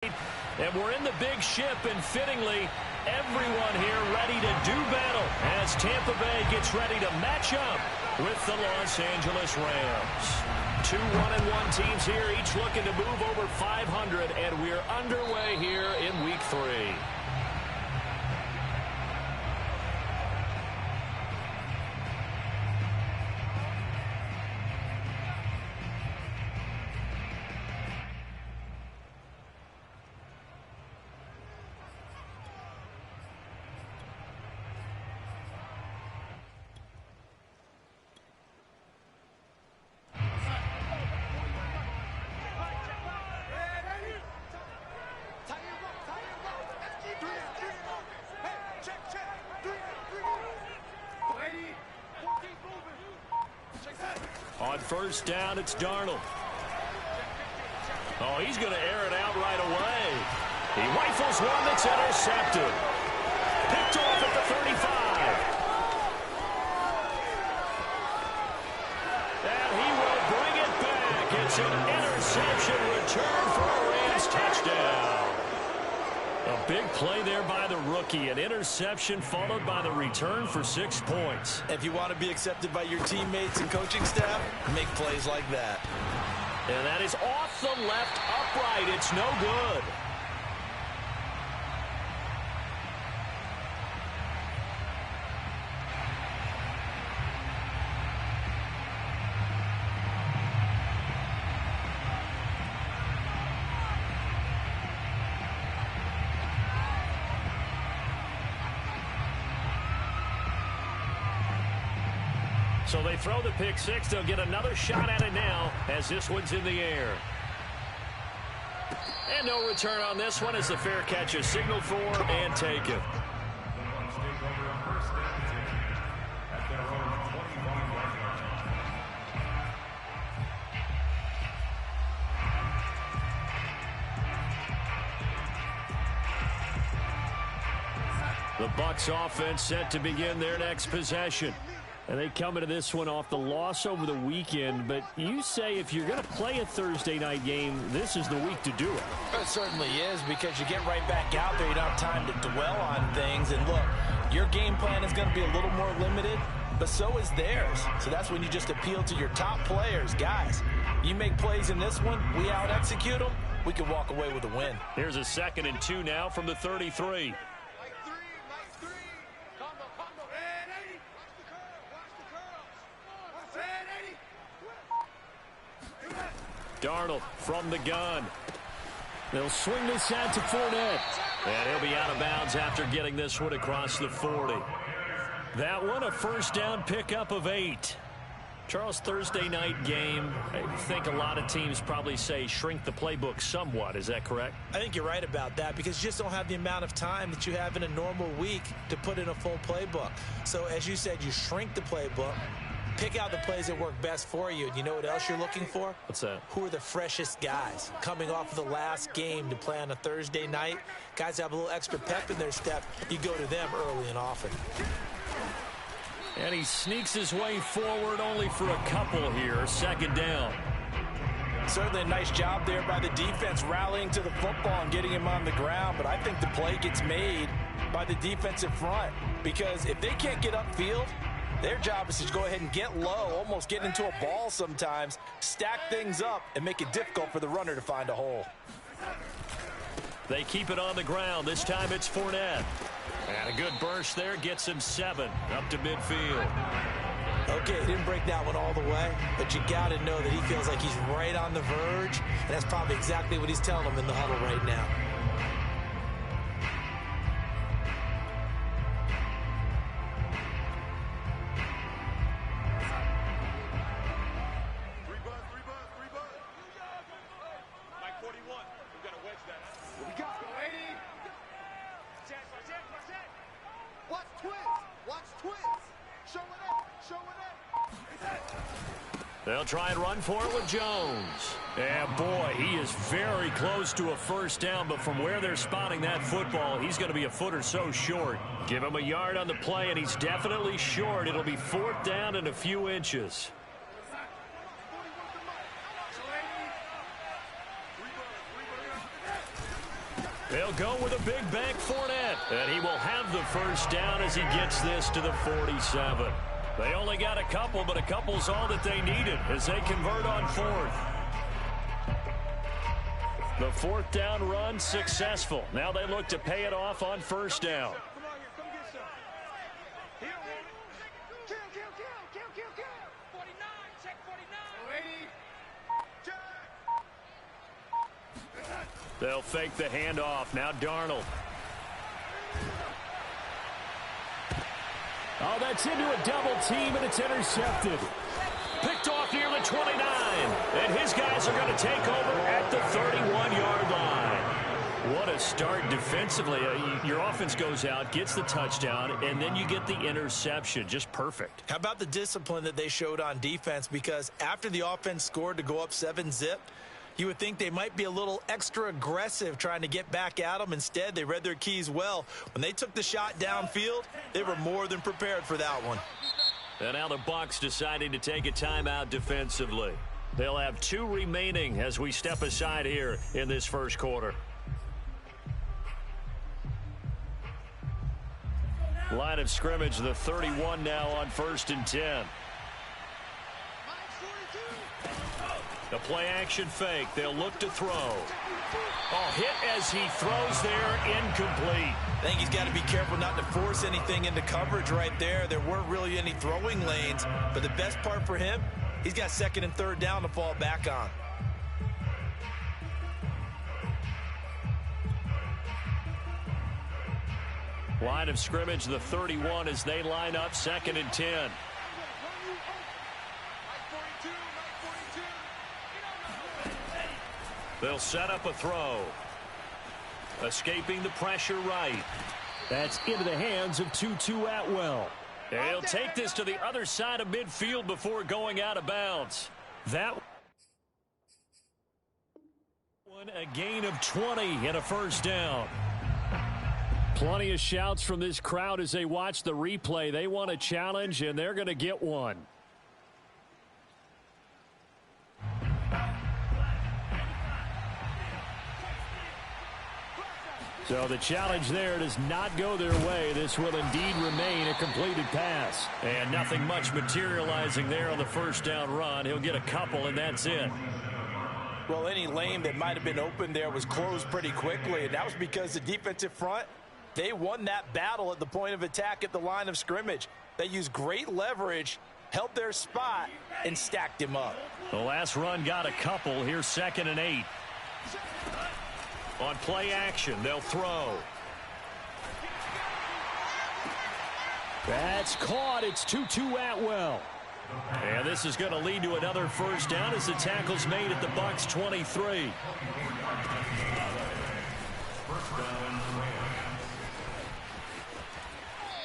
And we're in the big ship, and fittingly, everyone here ready to do battle as Tampa Bay gets ready to match up with the Los Angeles Rams. 2 1-1 teams here, each looking to move over 500, and we're underway here in Week 3. On first down, it's Darnold. Oh, he's going to air it out right away. He rifles one that's intercepted. Picked off at the 35. And he will bring it back. It's an interception return for a Rams touchdown. A big play there by the rookie. An interception followed by the return for 6 points. If you want to be accepted by your teammates and coaching staff, make plays like that. And that is off the left upright. It's no good. So they throw the pick six. They'll get another shot at it now as this one's in the air. And no return on this one as the fair catch is signaled for and taken. The Bucs offense set to begin their next possession. And they come into this one off the loss over the weekend. But you say if you're going to play a Thursday night game, this is the week to do it. It certainly is, because you get right back out there. You don't have time to dwell on things. And look, your game plan is going to be a little more limited, but so is theirs. So that's when you just appeal to your top players. Guys, you make plays in this one, we out-execute them, we can walk away with a win. Here's a 2nd and 2 now from the 33. Darnold from the gun. They'll swing this out to Fournette. And he'll be out of bounds after getting this one across the 40. That one a first down pickup of 8. Charles, Thursday night game, I think a lot of teams probably say shrink the playbook somewhat. Is that correct? I think you're right about that, because you just don't have the amount of time that you have in a normal week to put in a full playbook. So as you said, you shrink the playbook. Pick out the plays that work best for you. And you know what else you're looking for? What's that? Who are the freshest guys coming off of the last game to play on a Thursday night? Guys have a little extra pep in their step. You go to them early and often. And he sneaks his way forward only for a couple here. 2nd down. Certainly a nice job there by the defense rallying to the football and getting him on the ground. But I think the play gets made by the defensive front, because if they can't get upfield, their job is to go ahead and get low, almost get into a ball sometimes, stack things up, and make it difficult for the runner to find a hole. They keep it on the ground. This time it's Fournette. And a good burst there gets him 7 up to midfield. Okay, he didn't break that one all the way, but you got to know that he feels like he's right on the verge, and that's probably exactly what he's telling them in the huddle right now. They'll try and run for it with Jones. And boy, he is very close to a first down, but from where they're spotting that football, he's going to be a foot or so short. Give him a yard on the play, and he's definitely short. It'll be 4th down and a few inches. They'll go with a big bank Fournette, and he will have the first down as he gets this to the 47. They only got a couple, but a couple's all that they needed as they convert on fourth. The fourth down run successful. Now they look to pay it off on first down. They'll fake the handoff. Now Darnold. Oh, that's into a double team, and it's intercepted. Picked off near the 29. And his guys are going to take over at the 31-yard line. What a start defensively. Your offense goes out, gets the touchdown, and then you get the interception. Just perfect. How about the discipline that they showed on defense? Because after the offense scored to go up 7-zip, you would think they might be a little extra aggressive trying to get back at them. Instead, they read their keys well. When they took the shot downfield, they were more than prepared for that one. And now the Bucs deciding to take a timeout defensively. They'll have 2 remaining as we step aside here in this first quarter. Line of scrimmage, the 31 now on 1st and 10. The play action fake. They'll look to throw. Oh, hit as he throws there, incomplete. I think he's got to be careful not to force anything into coverage right there. There weren't really any throwing lanes, but the best part for him, he's got 2nd and 3rd down to fall back on. Line of scrimmage, the 31 as they line up 2nd and 10. They'll set up a throw. Escaping the pressure right. That's into the hands of Tutu Atwell. He'll take this to the other side of midfield before going out of bounds. That one, a gain of 20 and a first down. Plenty of shouts from this crowd as they watch the replay. They want a challenge, and they're going to get one. So the challenge there does not go their way. This will indeed remain a completed pass. And nothing much materializing there on the first down run. He'll get a couple, and that's it. Well, any lane that might have been open there was closed pretty quickly, and that was because the defensive front, they won that battle at the point of attack at the line of scrimmage. They used great leverage, held their spot, and stacked him up. The last run got a couple. Here's 2nd and 8. On play action, they'll throw. That's caught. It's Tutu Atwell. And this is going to lead to another first down as the tackle's made at the Bucs 23.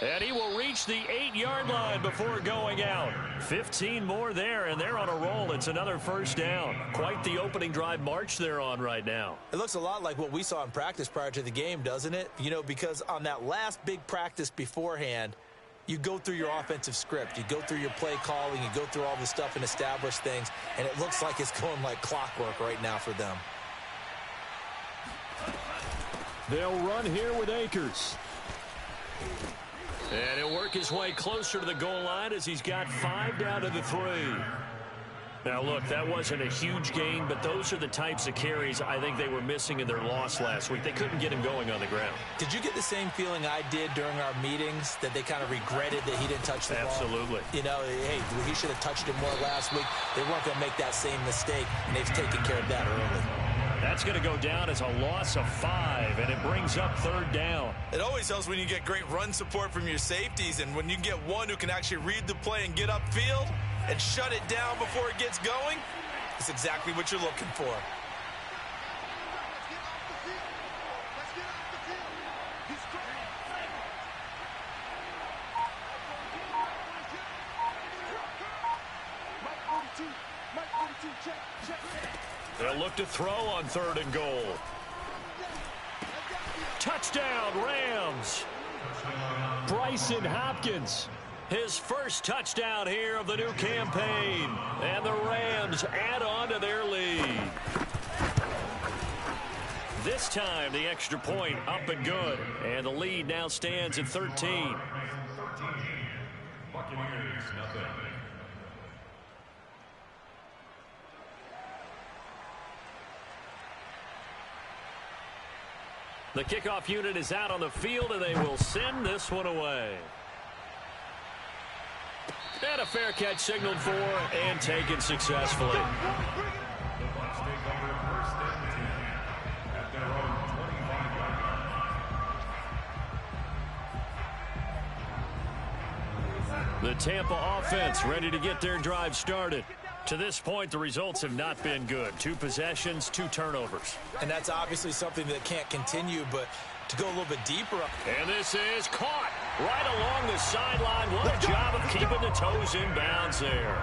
And he will reach the 8-yard line before going out. 15 more there, and they're on a roll. It's another first down. Quite the opening drive march they're on right now. It looks a lot like what we saw in practice prior to the game, doesn't it? You know, because on that last big practice beforehand, you go through your offensive script. You go through your play calling. You go through all the stuff and establish things. And it looks like it's going like clockwork right now for them. They'll run here with Akers. And he'll work his way closer to the goal line as he's got 5 down to the 3. Now, look, that wasn't a huge gain, but those are the types of carries I think they were missing in their loss last week. They couldn't get him going on the ground. Did you get the same feeling I did during our meetings, that they kind of regretted that he didn't touch the ball? Absolutely. You know, hey, he should have touched it more last week. They weren't going to make that same mistake, and they've taken care of that early. That's going to go down as a loss of 5, and it brings up 3rd down. It always helps when you get great run support from your safeties, and when you get one who can actually read the play and get upfield and shut it down before it gets going, it's exactly what you're looking for. They'll look to throw on 3rd and goal. Touchdown, Rams. Bryson Hopkins. His first touchdown here of the new campaign. And the Rams add on to their lead. This time, the extra point up and good. And the lead now stands at 13. Buccaneers, nothing. The kickoff unit is out on the field, and they will send this one away. And a fair catch signaled for and taken successfully. The Bucs take over first and 10 at their own 25-yard line. The Tampa offense ready to get their drive started. To this point, the results have not been good. 2 possessions, 2 turnovers. And that's obviously something that can't continue, but to go a little bit deeper. And this is caught right along the sideline. What a job of keeping the toes in bounds there.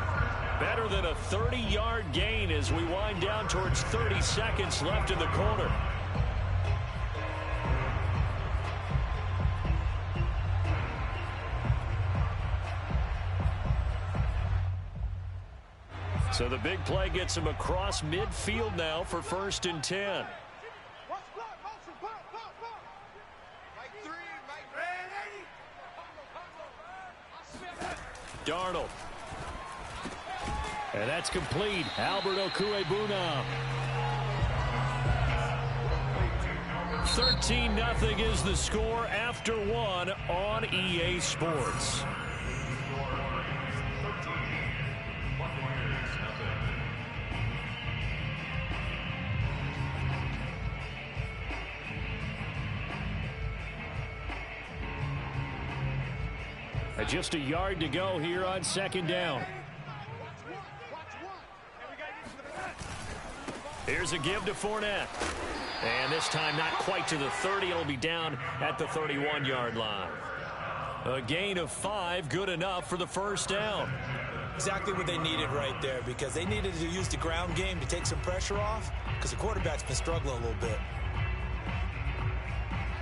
Better than a 30-yard gain as we wind down towards 30 seconds left in the quarter. So the big play gets him across midfield now for 1st and 10. Darnold. And that's complete. Albert Okwuegbunam. 13-0 is the score after 1 on EA Sports. Just a yard to go here on 2nd down. Here's a give to Fournette. And this time not quite to the 30. It'll be down at the 31-yard line. A gain of 5, good enough for the 1st down. Exactly what they needed right there, because they needed to use the ground game to take some pressure off, because the quarterback's been struggling a little bit.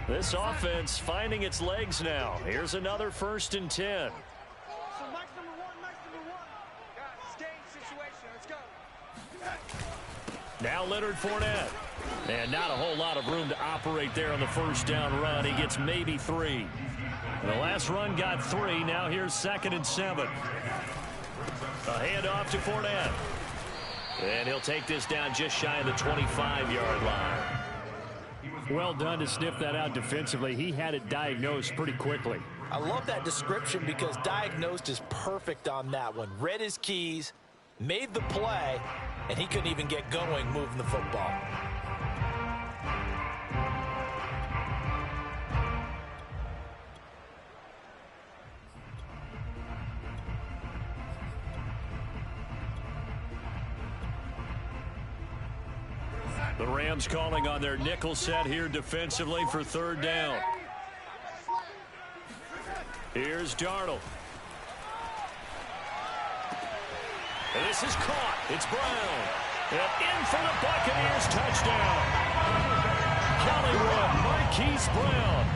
This offense finding its legs now. Here's another 1st and 10. Now Leonard Fournette. And not a whole lot of room to operate there on the 1st down run. He gets maybe 3. And the last run got 3. Now here's 2nd and 7. A handoff to Fournette. And he'll take this down just shy of the 25-yard line. Well done to sniff that out defensively. He had it diagnosed pretty quickly. I love that description because diagnosed is perfect on that one. Read his keys, made the play, and he couldn't even get going moving the football. The Rams calling on their nickel set here defensively for 3rd down. Here's Darnold. And this is caught. It's Brown. And in for the Buccaneers touchdown. Hollywood Marquise Brown.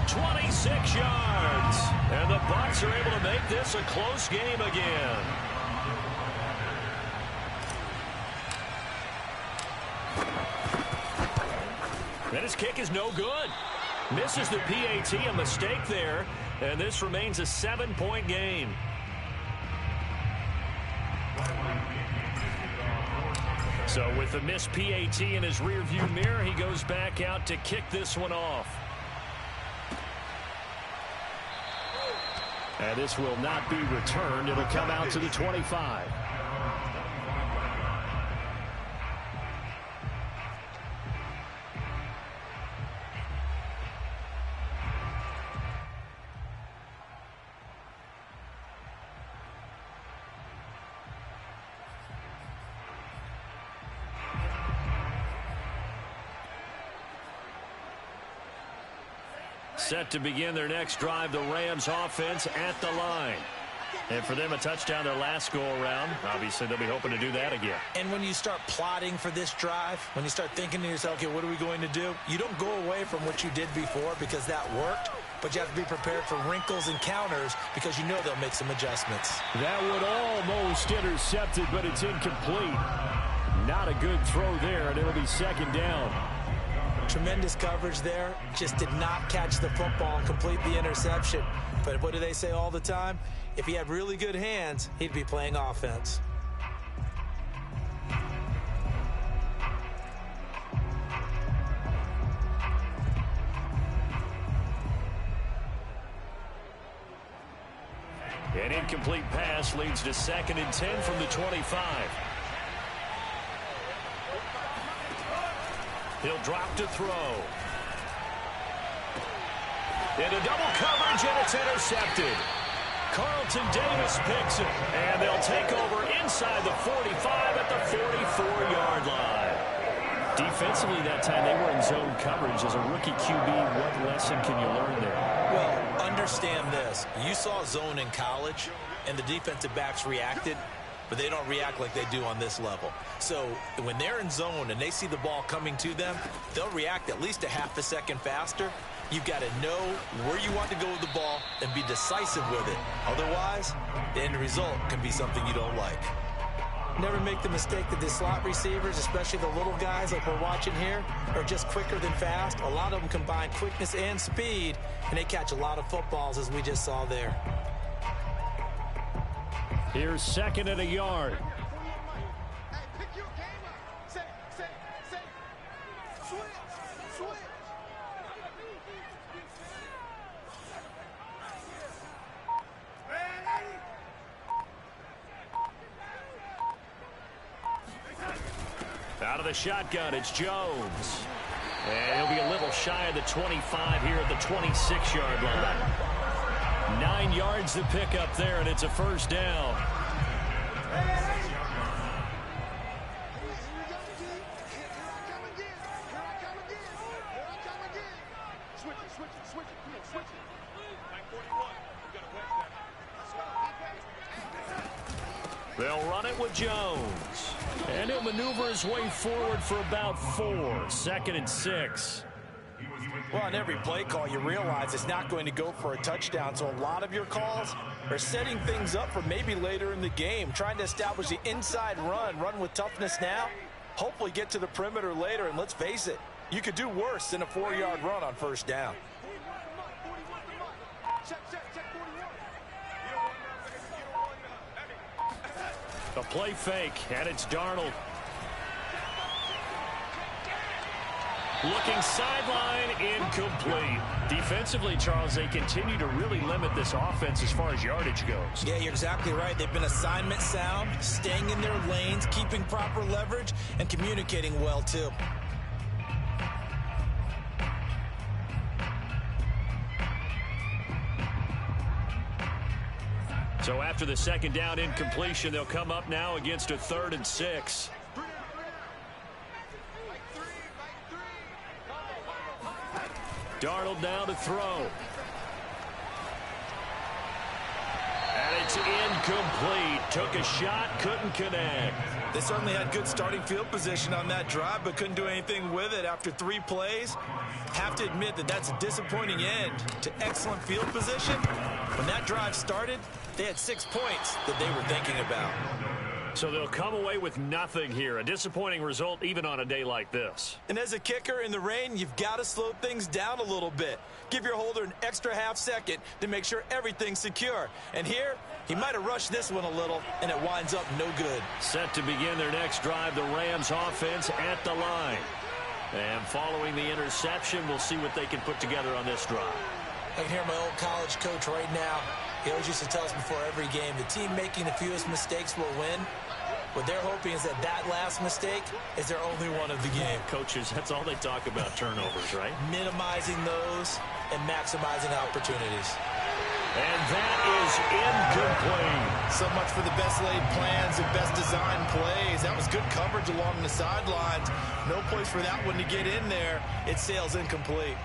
26 yards. And the Bucs are able to make this a close game again. And his kick is no good. Misses the PAT, a mistake there. And this remains a 7-point game. So with the missed PAT in his rearview mirror, he goes back out to kick this one off. And this will not be returned. It'll come out to the 25. Set to begin their next drive, the Rams offense at the line. And for them, a touchdown their last go-around. Obviously, they'll be hoping to do that again. And when you start plotting for this drive, when you start thinking to yourself, okay, what are we going to do? You don't go away from what you did before because that worked, but you have to be prepared for wrinkles and counters because you know they'll make some adjustments. That would almost intercepted, but it's incomplete. Not a good throw there, and it'll be 2nd down. Tremendous coverage there. Just did not catch the football and complete the interception. But what do they say all the time? If he had really good hands, he'd be playing offense. An incomplete pass leads to 2nd and 10 from the 25. He'll drop to throw. Into double coverage, and it's intercepted. Carlton Davis picks it, and they'll take over inside the 45 at the 44-yard line. Defensively that time, they were in zone coverage. As a rookie QB, what lesson can you learn there? Well, understand this. You saw zone in college, and the defensive backs reacted, but they don't react like they do on this level. So when they're in zone and they see the ball coming to them, they'll react at least a half a second faster. You've got to know where you want to go with the ball and be decisive with it. Otherwise, the end result can be something you don't like. Never make the mistake that the slot receivers, especially the little guys like we're watching here, are just quicker than fast. A lot of them combine quickness and speed, and they catch a lot of footballs, as we just saw there. Here's 2nd and a yard. Out of the shotgun, it's Jones. And he'll be a little shy of the 25 here at the 26-yard line. 9 yards to pick up there, and it's a first down. They'll run it with Jones. And he'll maneuver his way forward for about 4. 2nd and 6. Well, on every play call, you realize it's not going to go for a touchdown. So a lot of your calls are setting things up for maybe later in the game, trying to establish the inside run with toughness now, hopefully get to the perimeter later. And let's face it, you could do worse than a 4-yard run on first down. A play fake, and it's Darnold. Looking sideline, incomplete. Defensively, Charles, they continue to really limit this offense as far as yardage goes. Yeah, you're exactly right. They've been assignment sound, staying in their lanes, keeping proper leverage, and communicating well, too. So after the 2nd down incompletion, they'll come up now against a 3rd and 6. Darnold now to throw. And it's incomplete. Took a shot, couldn't connect. They certainly had good starting field position on that drive, but couldn't do anything with it after 3 plays. Have to admit that that's a disappointing end to excellent field position. When that drive started, they had 6 points that they were thinking about. So they'll come away with nothing here. A disappointing result even on a day like this. And as a kicker in the rain, you've got to slow things down a little bit. Give your holder an extra half second to make sure everything's secure. And here, he might have rushed this one a little, and it winds up no good. Set to begin their next drive, the Rams offense at the line. And following the interception, we'll see what they can put together on this drive. I can hear my old college coach right now. He always used to tell us before every game, the team making the fewest mistakes will win. What they're hoping is that last mistake is their only one of the game. Coaches, that's all they talk about, turnovers, right? Minimizing those and maximizing opportunities. And that is incomplete. So much for the best laid plans and best designed plays. That was good coverage along the sidelines. No place for that one to get in there. It sails incomplete.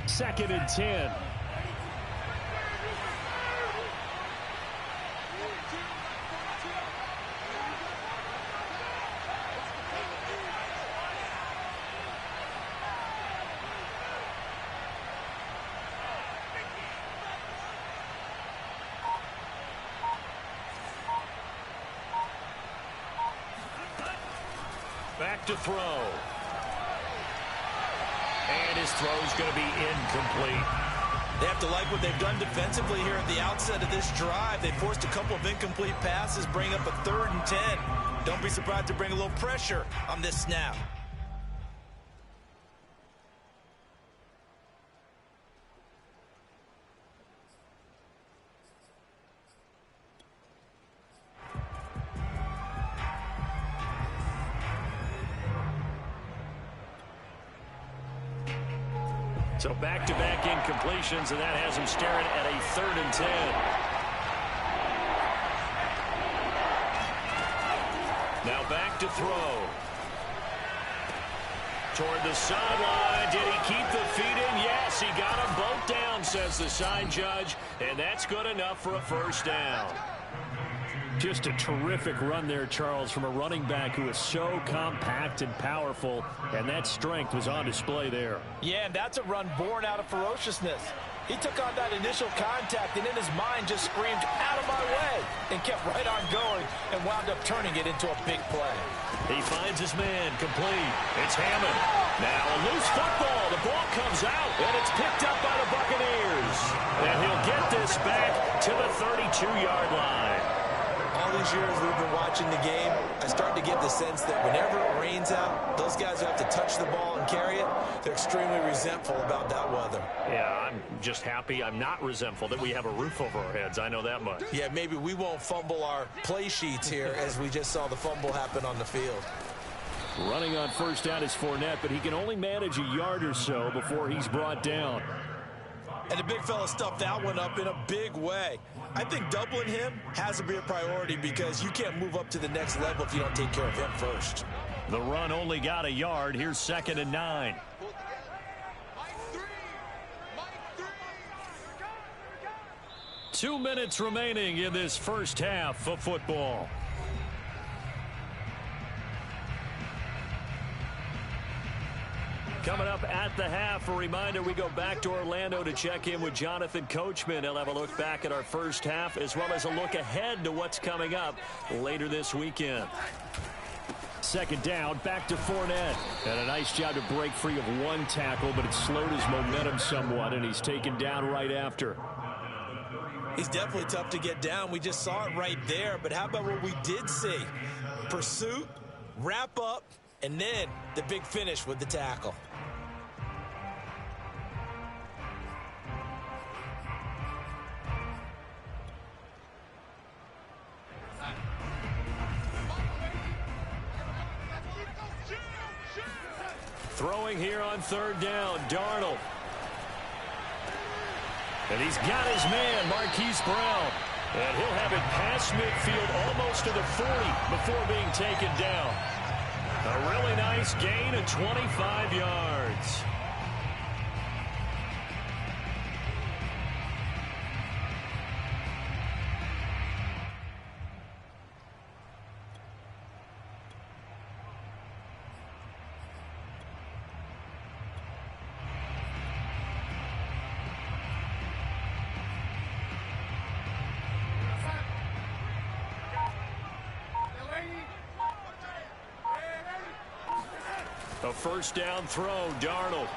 Second and 10. Back to throw. And his throw's going to be incomplete. They have to like what they've done defensively here at the outset of this drive. They forced a couple of incomplete passes, bring up a 3rd and 10. Don't be surprised to bring a little pressure on this snap. So back-to-back incompletions, and that has him staring at a 3rd and 10. Now back to throw. Toward the sideline. Did he keep the feet in? Yes, he got them both down, says the side judge, and that's good enough for a 1st down. Just a terrific run there, Charles, from a running back who is so compact and powerful, and that strength was on display there. Yeah, and that's a run born out of ferociousness. He took on that initial contact and in his mind just screamed, "Out of my way," and kept right on going and wound up turning it into a big play. He finds his man, complete. It's Hammond. Now a loose football. The ball comes out, and it's picked up by the Buccaneers. And he'll get this back to the 32-yard line. All these years we've been watching the game, I start to get the sense that whenever it rains out, those guys who have to touch the ball and carry it, they're extremely resentful about that weather. Yeah, I'm just happy I'm not resentful that we have a roof over our heads. I know that much. Yeah, maybe we won't fumble our play sheets here as we just saw the fumble happen on the field. Running on 1st down is Fournette, but he can only manage a yard or so before he's brought down. And the big fella stuffed that one up in a big way. I think doubling him has to be a priority because you can't move up to the next level if you don't take care of him first. The run only got a yard. Here's 2nd and 9. Two minutes remaining in this first half of football. Coming up at the half, a reminder, we go back to Orlando to check in with Jonathan Coachman. He'll have a look back at our first half as well as a look ahead to what's coming up later this weekend. 2nd down, back to Fournette. And a nice job to break free of one tackle, but it slowed his momentum somewhat, and he's taken down right after. He's definitely tough to get down. We just saw it right there, but how about what we did see? Pursuit, wrap up, and then the big finish with the tackle. Throwing here on 3rd down, Darnold. And he's got his man, Marquise Brown. And he'll have it past midfield almost to the 40 before being taken down. A really nice gain of 25 yards. A 1st down throw, Darnold.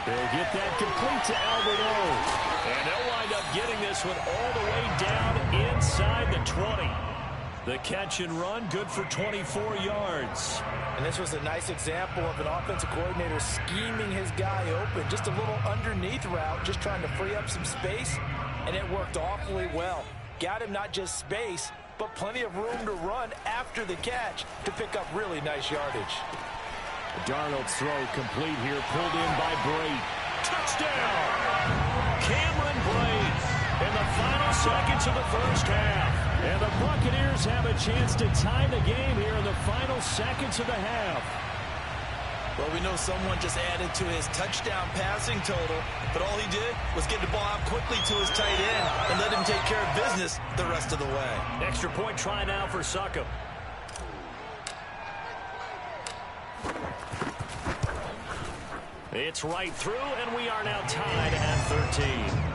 They'll get that complete to Albert O. And they'll wind up getting this one all the way down inside the 20. The catch and run, good for 24 yards. And this was a nice example of an offensive coordinator scheming his guy open. Just a little underneath route, just trying to free up some space. And it worked awfully well. Got him not just space, but plenty of room to run after the catch to pick up really nice yardage. Darnold's throw complete here, pulled in by Brate. Touchdown! Cameron Brate in the final seconds of the first half. And the Buccaneers have a chance to tie the game here in the final seconds of the half. Well, we know someone just added to his touchdown passing total, but all he did was get the ball out quickly to his tight end and let him take care of business the rest of the way. Extra point try now for Succop. It's right through, and we are now tied at 13.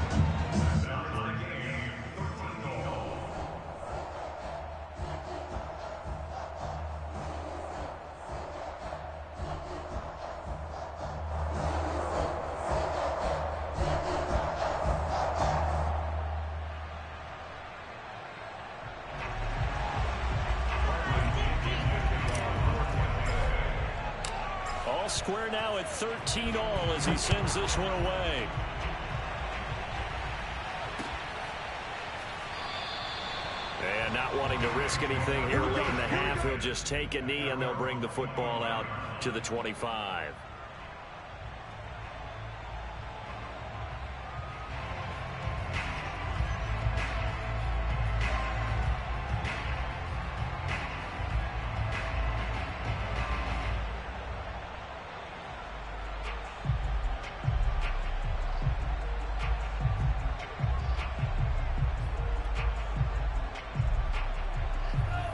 square now at 13-all as he sends this one away. And not wanting to risk anything here late in the half, he'll just take a knee and they'll bring the football out to the 25.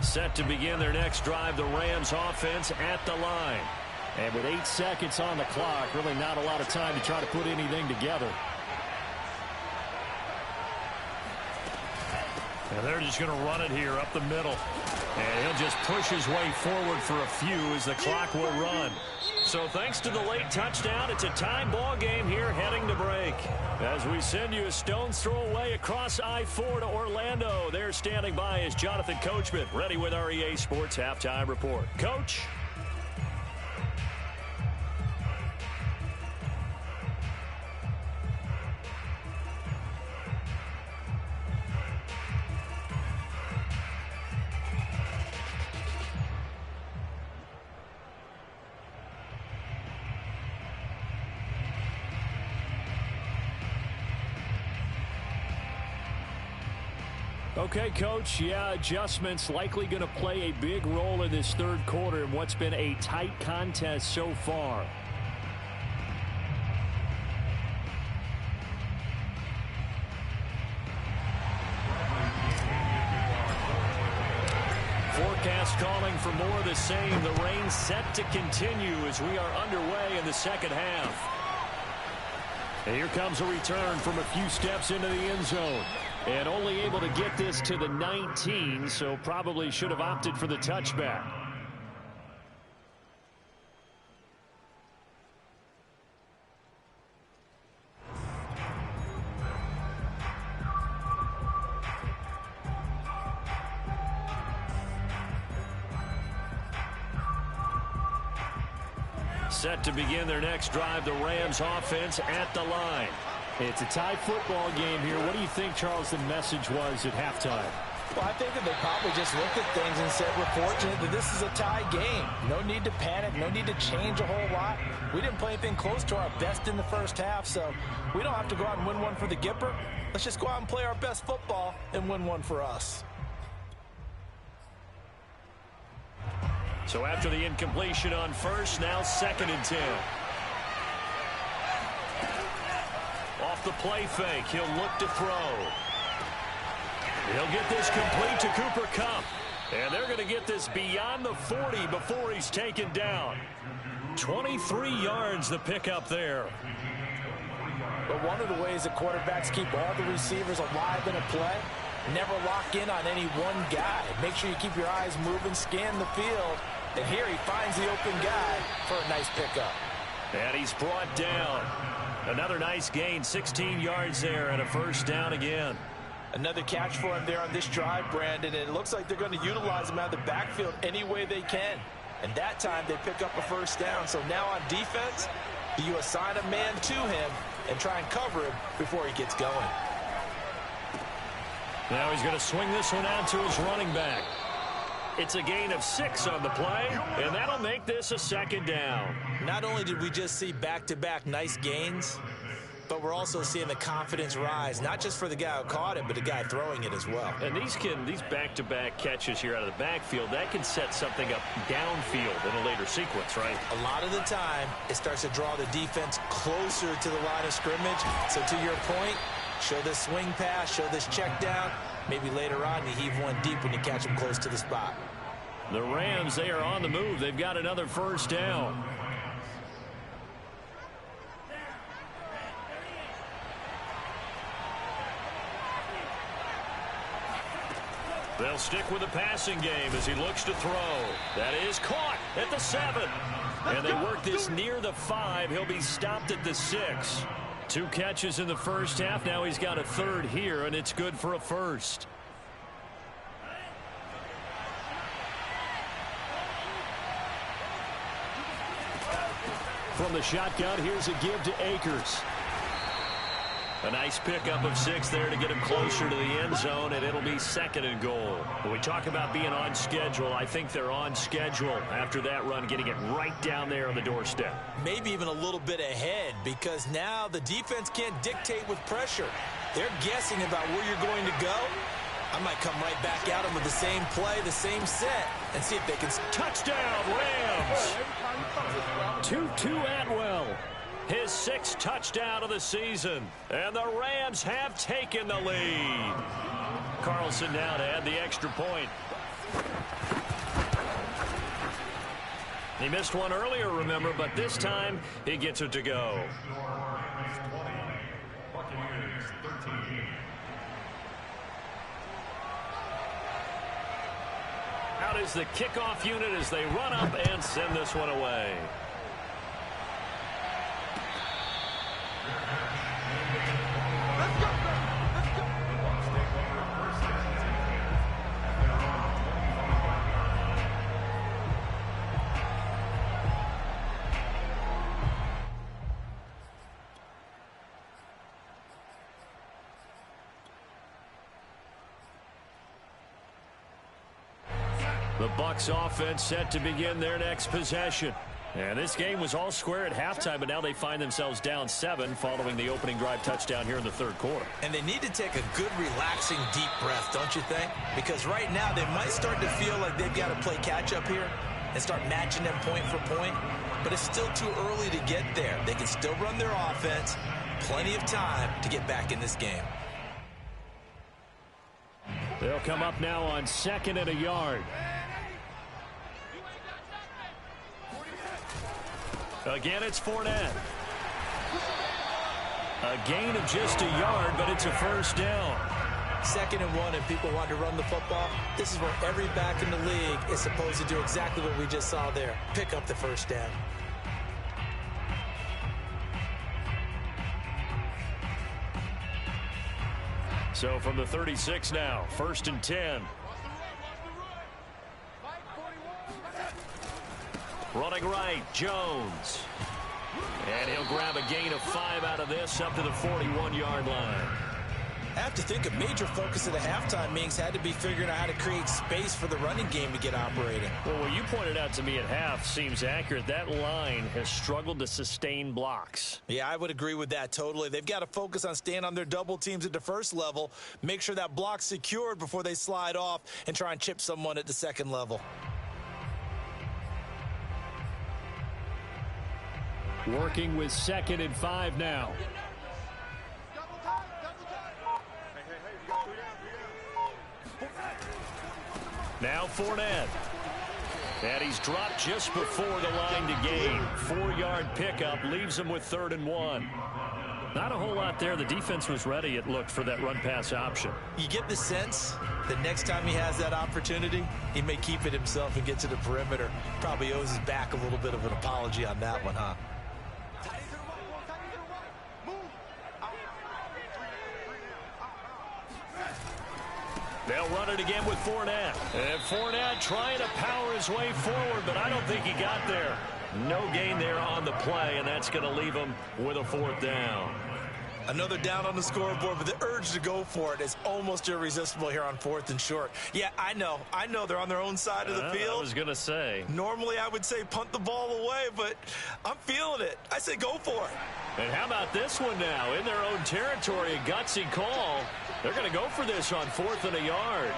Set to begin their next drive, the Rams offense at the line. And with 8 seconds on the clock, really not a lot of time to try to put anything together. And they're just going to run it here up the middle. And he'll just push his way forward for a few as the clock will run. So thanks to the late touchdown, it's a tie ball game here heading to break. As we send you a stone's throw away across I-4 to Orlando. There standing by is Jonathan Coachman, ready with our EA Sports Halftime Report. Coach. Okay, Coach, yeah, adjustments likely going to play a big role in this third quarter in what's been a tight contest so far. Forecast calling for more of the same. The rain set to continue as we are underway in the second half. And here comes a return from a few steps into the end zone. And only able to get this to the 19, so probably should have opted for the touchback. Set to begin their next drive, the Rams offense at the line. It's a tie football game here. What do you think, Charles, the message was at halftime? Well, I think that they probably just looked at things and said, we're fortunate that this is a tie game. No need to panic. No need to change a whole lot. We didn't play anything close to our best in the first half, so we don't have to go out and win one for the Gipper. Let's just go out and play our best football and win one for us. So after the incompletion on first, now 2nd and 10. Off the play fake, he'll look to throw. He'll get this complete to Cooper Kupp. And they're going to get this beyond the 40 before he's taken down. 23 yards the pickup there. But one of the ways that quarterbacks keep all the receivers alive in a play, never lock in on any one guy. Make sure you keep your eyes moving, scan the field. And here he finds the open guy for a nice pickup. And he's brought down. Another nice gain, 16 yards there, and a first down again. Another catch for him there on this drive, Brandon, and it looks like they're going to utilize him out of the backfield any way they can. And that time they pick up a first down. So now on defense, do you assign a man to him and try and cover him before he gets going? Now he's going to swing this one out to his running back. It's a gain of 6 on the play, and that'll make this a second down. Not only did we just see back-to-back nice gains, but we're also seeing the confidence rise, not just for the guy who caught it, but the guy throwing it as well. And these back-to-back catches here out of the backfield, that can set something up downfield in a later sequence, right? A lot of the time, it starts to draw the defense closer to the line of scrimmage. So to your point, show this swing pass, show this check down. Maybe later on you heave one deep when you catch them close to the spot. The Rams, they are on the move. They've got another first down. They'll stick with the passing game as he looks to throw. That is caught at the 7. And they work this near the 5. He'll be stopped at the 6. 2 catches in the first half. Now he's got a third here, and it's good for a first. From the shotgun, here's a give to Akers. A nice pickup of 6 there to get him closer to the end zone, and it'll be 2nd and goal. When we talk about being on schedule, I think they're on schedule after that run, getting it right down there on the doorstep. Maybe even a little bit ahead, because now the defense can't dictate with pressure. They're guessing about where you're going to go. I might come right back at them with the same play, the same set, and see if they can... Touchdown, Rams! Tutu Atwell. His 6th touchdown of the season. And the Rams have taken the lead. Carlson now to add the extra point. He missed one earlier, remember, but this time he gets it to go. Out is the kickoff unit as they run up and send this one away. The Bucs offense set to begin their next possession. And this game was all square at halftime, but now they find themselves down 7 following the opening drive touchdown here in the 3rd quarter. And they need to take a good, relaxing, deep breath, don't you think? Because right now they might start to feel like they've got to play catch-up here and start matching them point for point. But it's still too early to get there. They can still run their offense. Plenty of time to get back in this game. They'll come up now on 2nd and a yard. Again, it's Fournette. A gain of just a yard, but it's a first down. 2nd and 1, and people want to run the football. This is where every back in the league is supposed to do exactly what we just saw there. Pick up the first down. So from the 36 now, 1st and 10. Running right, Jones. And he'll grab a gain of 5 out of this up to the 41-yard line. I have to think a major focus of the halftime meetings had to be figuring out how to create space for the running game to get operating. Well, what you pointed out to me at half seems accurate. That line has struggled to sustain blocks. Yeah, I would agree with that totally. They've got to focus on staying on their double teams at the first level, make sure that block's secured before they slide off and try and chip someone at the second level. Working with 2nd and 5 now. Now Fournette. And he's dropped just before the line to gain. 4-yard pickup leaves him with 3rd and 1. Not a whole lot there. The defense was ready, it looked, for that run-pass option. You get the sense that next time he has that opportunity, he may keep it himself and get to the perimeter. Probably owes his back a little bit of an apology on that one, huh? They'll run it again with Fournette. And Fournette trying to power his way forward, but I don't think he got there. No gain there on the play, and that's going to leave him with a 4th down. Another down on the scoreboard, but the urge to go for it is almost irresistible here on 4th and short. Yeah, I know they're on their own side of the field. I was going to say. Normally I would say punt the ball away, but I'm feeling it. I say go for it. And how about this one now? In their own territory, a gutsy call. They're going to go for this on 4th and a yard.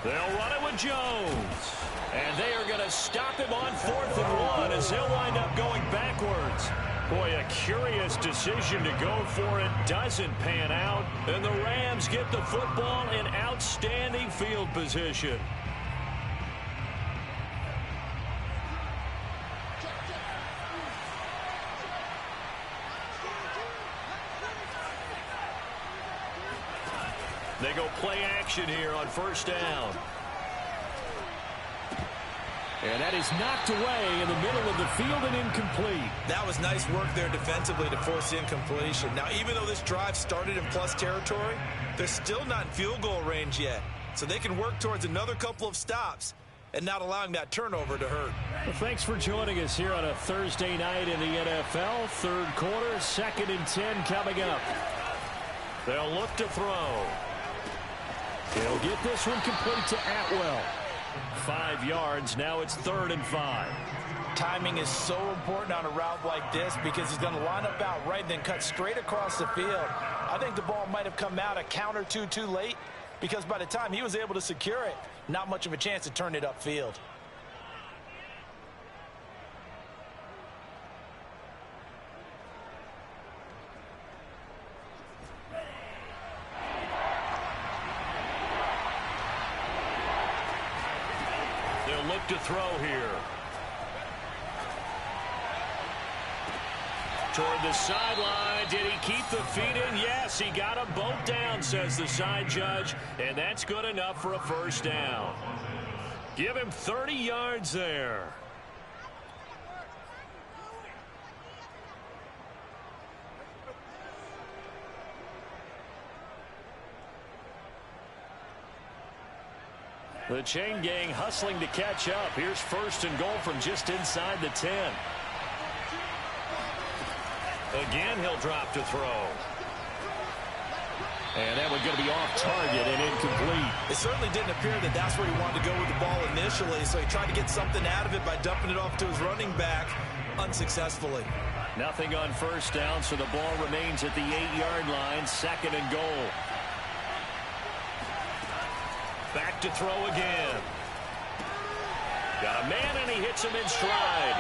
They'll run it with Jones. And they are going to stop him on 4th and 1 as he'll wind up going backwards. Boy, a curious decision to go for it. Doesn't pan out. And the Rams get the football in outstanding field position. They go play action here on 1st down. And that is knocked away in the middle of the field and incomplete. That was nice work there defensively to force incompletion. Now, even though this drive started in plus territory, they're still not in field goal range yet. So they can work towards another couple of stops and not allowing that turnover to hurt. Well, thanks for joining us here on a Thursday night in the NFL. Third quarter, 2nd and 10 coming up. They'll look to throw. He'll get this one complete to Atwell. 5 yards. Now it's 3rd and 5. Timing is so important on a route like this because he's going to line up out right and then cut straight across the field. I think the ball might have come out a count or two too late because by the time he was able to secure it, not much of a chance to turn it upfield. They'll look to throw here. Toward the sideline. Did he keep the feet in? Yes, he got them both down, says the side judge. And that's good enough for a first down. Give him 30 yards there. The chain gang hustling to catch up. Here's 1st and goal from just inside the 10. Again, he'll drop to throw. And that one's going to be off target and incomplete. It certainly didn't appear that that's where he wanted to go with the ball initially, so he tried to get something out of it by dumping it off to his running back unsuccessfully. Nothing on first down, so the ball remains at the 8-yard line. 2nd and goal. Back to throw again. Got a man, and he hits him in stride.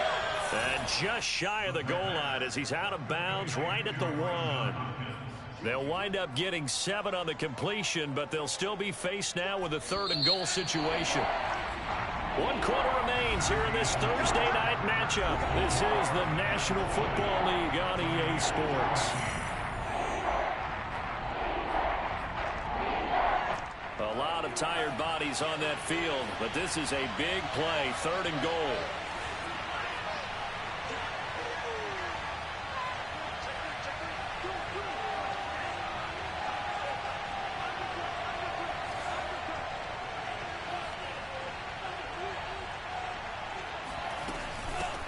And just shy of the goal line as he's out of bounds right at the 1. They'll wind up getting 7 on the completion, but they'll still be faced now with a 3rd and goal situation. 1 quarter remains here in this Thursday night matchup. This is the National Football League on EA Sports. A lot of tired bodies on that field, but this is a big play, 3rd and goal.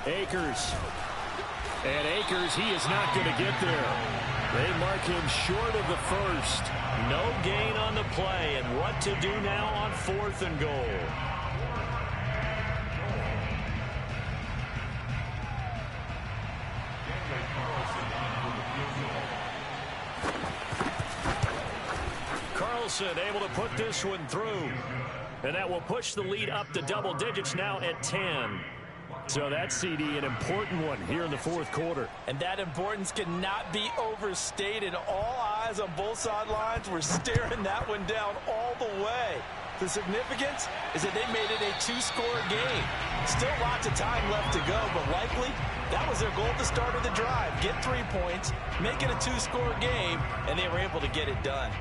Akers. And Akers, he is not going to get there. They mark him short of the 1st. No gain on the play. And what to do now on 4th and goal? Carlson able to put this one through. And that will push the lead up to double digits now at 10. So that CD, an important one here in the 4th quarter. And that importance cannot be overstated. All eyes on both sidelines were staring that one down all the way. The significance is that they made it a 2-score game. Still lots of time left to go, but likely that was their goal at the start of the drive. Get 3 points, make it a 2-score game, and they were able to get it done.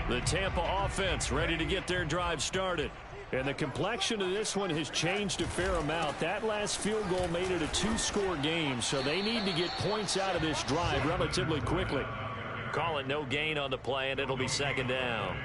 The Tampa offense ready to get their drive started. And the complexion of this one has changed a fair amount. That last field goal made it a 2-score game, so they need to get points out of this drive relatively quickly. Call it no gain on the play, and it'll be 2nd down.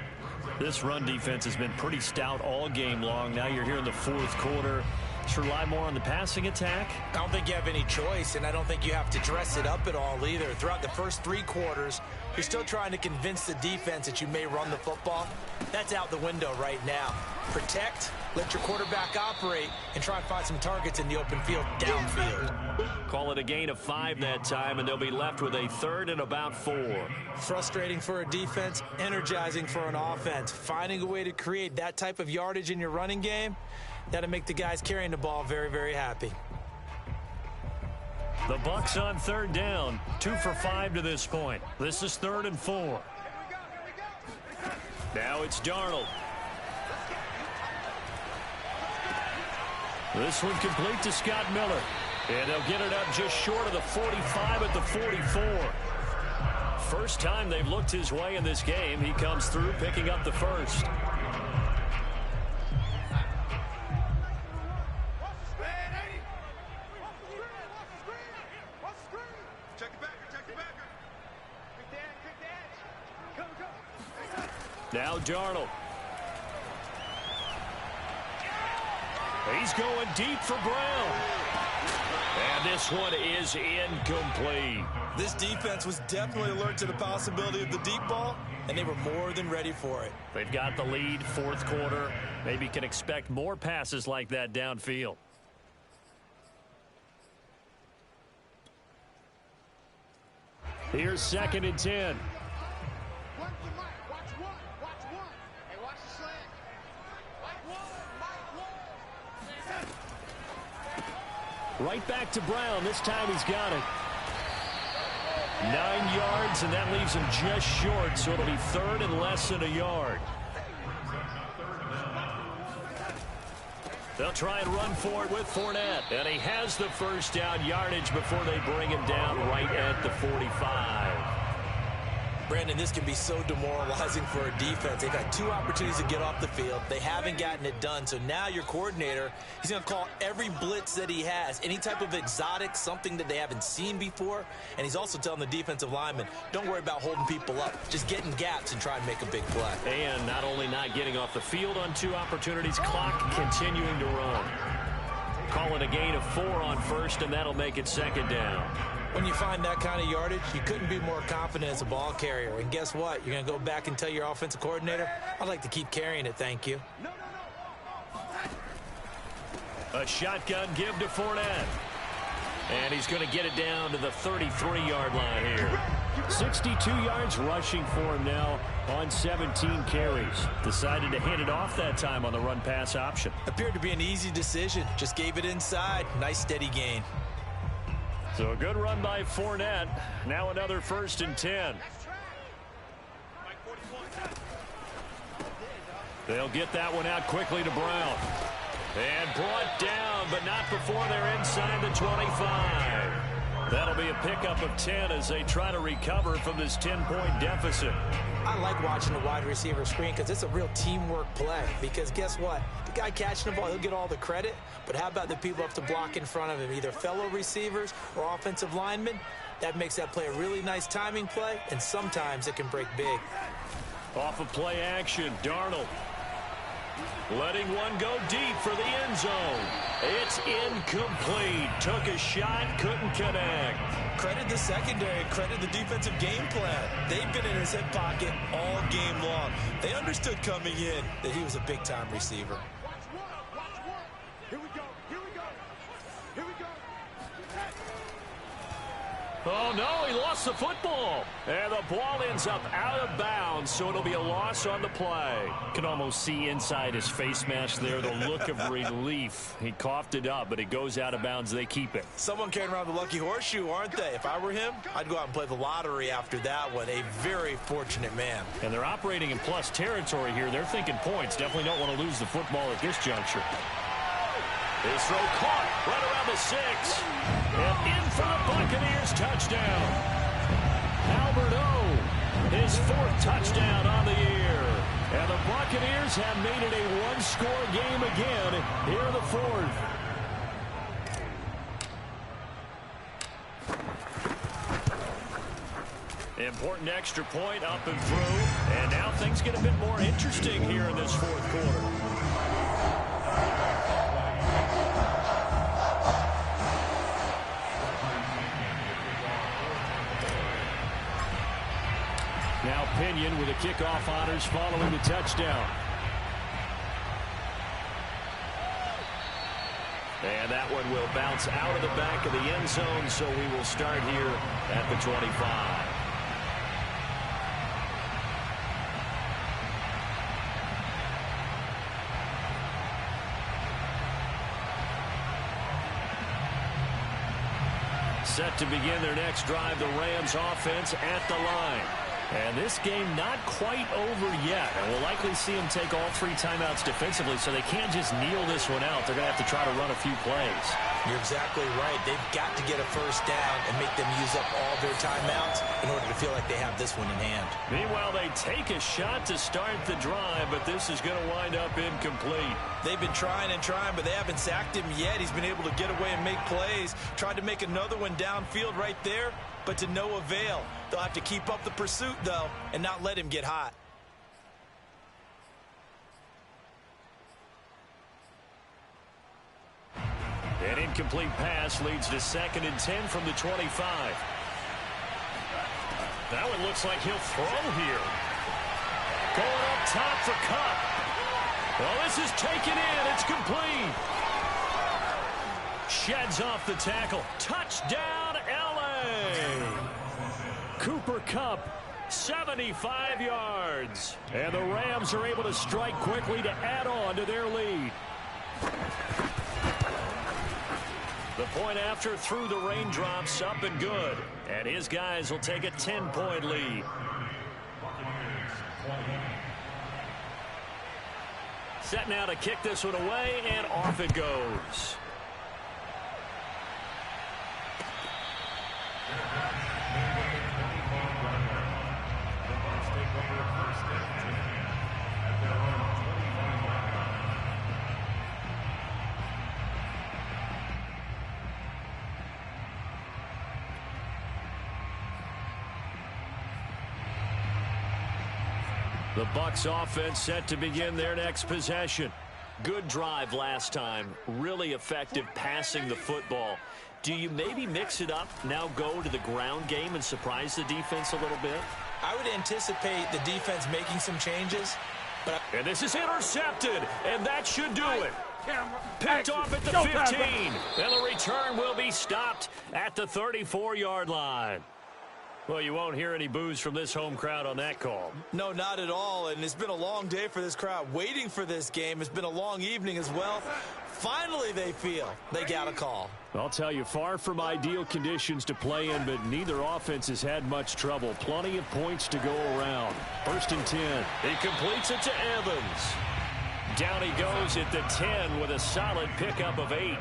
This run defense has been pretty stout all game long. Now you're here in the 4th quarter. Just rely more on the passing attack. I don't think you have any choice, and I don't think you have to dress it up at all either. Throughout the first 3 quarters, you're still trying to convince the defense that you may run the football. That's out the window right now. Protect, let your quarterback operate, and try and find some targets in the open field downfield. Call it a gain of 5 that time, and they'll be left with a 3rd and about 4. Frustrating for a defense, energizing for an offense. Finding a way to create that type of yardage in your running game, that'll make the guys carrying the ball very, very happy. The Bucs on 3rd down, 2 for 5 to this point. This is 3rd and 4. Now it's Darnold. This one complete to Scott Miller. And they'll get it up just short of the 45 at the 44. First time they've looked his way in this game. He comes through picking up the 1st. Now Darnold. He's going deep for Brown. And this one is incomplete. This defense was definitely alert to the possibility of the deep ball, and they were more than ready for it. They've got the lead, fourth quarter. Maybe can expect more passes like that downfield. Here's 2nd and 10. Right back to Brown. This time he's got it. 9 yards, and that leaves him just short, so it'll be 3rd and less than a yard. They'll try and run for it with Fournette. And he has the first down yardage before they bring him down right at the 45. Brandon, this can be so demoralizing for a defense. They've had 2 opportunities to get off the field. They haven't gotten it done. So now your coordinator, he's going to call every blitz that he has, any type of exotic, something that they haven't seen before. And he's also telling the defensive lineman, don't worry about holding people up. Just get in gaps and try and make a big play. And not only not getting off the field on 2 opportunities, clock continuing to run. Call it a gain of 4 on first, and that'll make it 2nd down. When you find that kind of yardage, you couldn't be more confident as a ball carrier. And guess what? You're going to go back and tell your offensive coordinator, I'd like to keep carrying it, thank you. A shotgun give to Fournette. And he's going to get it down to the 33-yard line here. 62 yards rushing for him now on 17 carries. Decided to hand it off that time on the run-pass option. Appeared to be an easy decision. Just gave it inside. Nice steady gain. So a good run by Fournette. Now another 1st and 10. They'll get that one out quickly to Brown. And brought down, but not before they're inside the 25. That'll be a pickup of 10 as they try to recover from this 10-point deficit. I like watching the wide receiver screen because it's a real teamwork play. Because guess what? The guy catching the ball, he'll get all the credit. But how about the people up to block in front of him, either fellow receivers or offensive linemen? That makes that play a really nice timing play, and sometimes it can break big. Off of play action, Darnold. Letting one go deep for the end zone. It's incomplete. Took a shot, couldn't connect. Credit the secondary, credit the defensive game plan. They've been in his hip pocket all game long. They understood coming in that he was a big-time receiver. Oh, no, he lost the football. And the ball ends up out of bounds, so it'll be a loss on the play. Can almost see inside his face mask there the look of relief. He coughed it up, but it goes out of bounds. They keep it. Someone carrying around the lucky horseshoe, aren't they? If I were him, I'd go out and play the lottery after that one. A very fortunate man. And they're operating in plus territory here. They're thinking points. Definitely don't want to lose the football at this juncture. His throw caught right around the 6. And in for the Buccaneers touchdown. Albert O, his 4th touchdown on the year. And the Buccaneers have made it a one-score game again here in the 4th. Important extra point up and through. And now things get a bit more interesting here in this 4th quarter. Now Pinion with the kickoff honors following the touchdown. And that one will bounce out of the back of the end zone, so we will start here at the 25. Set to begin their next drive, the Rams offense at the line. And this game not quite over yet. And we'll likely see them take all 3 timeouts defensively, so they can't just kneel this one out. They're going to have to try to run a few plays. You're exactly right. They've got to get a first down and make them use up all their timeouts in order to feel like they have this one in hand. Meanwhile, they take a shot to start the drive, but this is going to wind up incomplete. They've been trying and trying, but they haven't sacked him yet. He's been able to get away and make plays. Tried to make another one downfield right there, but to no avail. They'll have to keep up the pursuit, though, and not let him get hot. An incomplete pass leads to 2nd and 10 from the 25. That one looks like he'll throw here. Going up top for Kupp. Well, this is taken in. It's complete. Sheds off the tackle. Touchdown, L.A. Cooper Kupp, 75 yards. And the Rams are able to strike quickly to add on to their lead. The point after through the raindrops, up and good. And his guys will take a 10-point lead. Set now to kick this one away, and off it goes. The Bucs offense set to begin their next possession. Good drive last time. Really effective passing the football. Do you maybe mix it up, now go to the ground game and surprise the defense a little bit? I would anticipate the defense making some changes. And this is intercepted, and that should do it. Picked off at the 15, and the return will be stopped at the 34-yard line. Well, you won't hear any boos from this home crowd on that call. No, not at all, and it's been a long day for this crowd waiting for this game. It's been a long evening as well. Finally, they feel they got a call. I'll tell you, far from ideal conditions to play in, but neither offense has had much trouble. Plenty of points to go around. 1st and 10. He completes it to Evans. Down he goes at the 10 with a solid pickup of 8.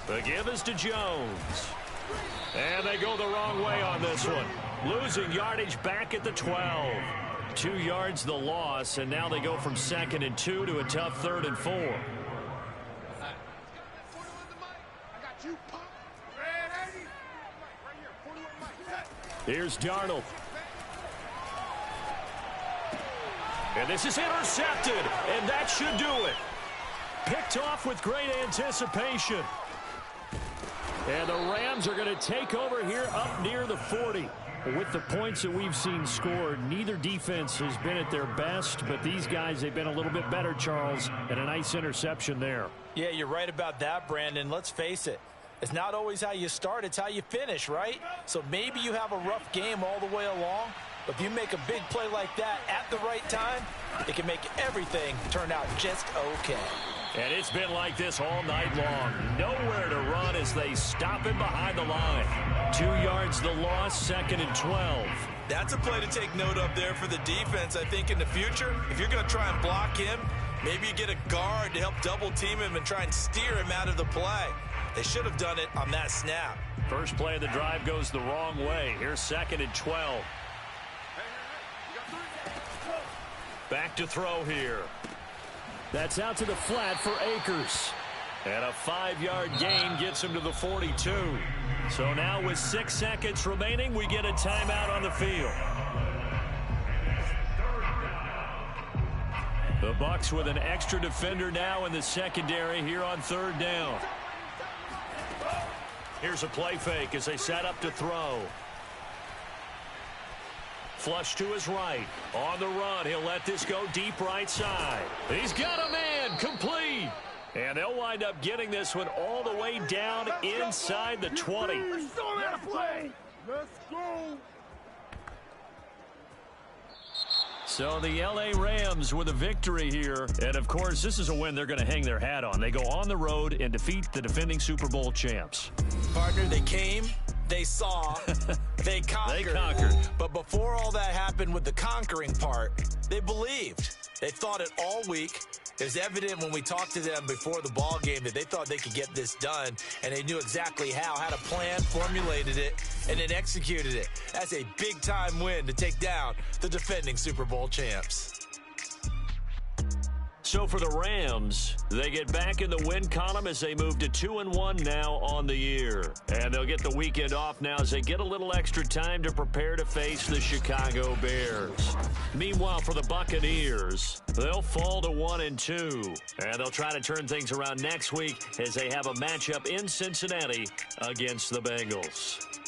The give is to Jones. And they go the wrong way on this one. Losing yardage back at the 12. 2 yards the loss, and now they go from 2nd and 2 to a tough 3rd and 4. Here's Darnold. And this is intercepted, and that should do it. Picked off with great anticipation. And the Rams are going to take over here up near the 40. With the points that we've seen scored, neither defense has been at their best, but these guys, they've been a little bit better, Charles, and a nice interception there. Yeah, you're right about that, Brandon. Let's face it. It's not always how you start, it's how you finish, right? So maybe you have a rough game all the way along, but if you make a big play like that at the right time, it can make everything turn out just okay. And it's been like this all night long. Nowhere to run as they stop him behind the line. 2 yards the loss, 2nd and 12. That's a play to take note of there for the defense. I think in the future, if you're going to try and block him, maybe you get a guard to help double team him and try and steer him out of the play. They should have done it on that snap. First play of the drive goes the wrong way. Here's 2nd and 12. Back to throw here. That's out to the flat for Akers. And a 5-yard gain gets him to the 42. So now with 6 seconds remaining, we get a timeout on the field. The Bucs with an extra defender now in the secondary here on 3rd down. Here's a play fake as they set up to throw. Flush to his right. On the run, he'll let this go deep right side. He's got a man, complete. And they'll wind up getting this one all the way down inside the 20. Let's go. So the L.A. Rams with a victory here. And, of course, this is a win they're going to hang their hat on. They go on the road and defeat the defending Super Bowl champs. Partner, they came, they saw, they conquered. They conquered. But before all that happened with the conquering part, they believed. They thought it all week. It was evident when we talked to them before the ball game that they thought they could get this done, and they knew exactly how, had a plan, formulated it, and then executed it. That's a big-time win to take down the defending Super Bowl champs. So for the Rams, they get back in the win column as they move to 2-1 now on the year. And they'll get the weekend off now as they get a little extra time to prepare to face the Chicago Bears. Meanwhile, for the Buccaneers, they'll fall to 1-2. And they'll try to turn things around next week as they have a matchup in Cincinnati against the Bengals.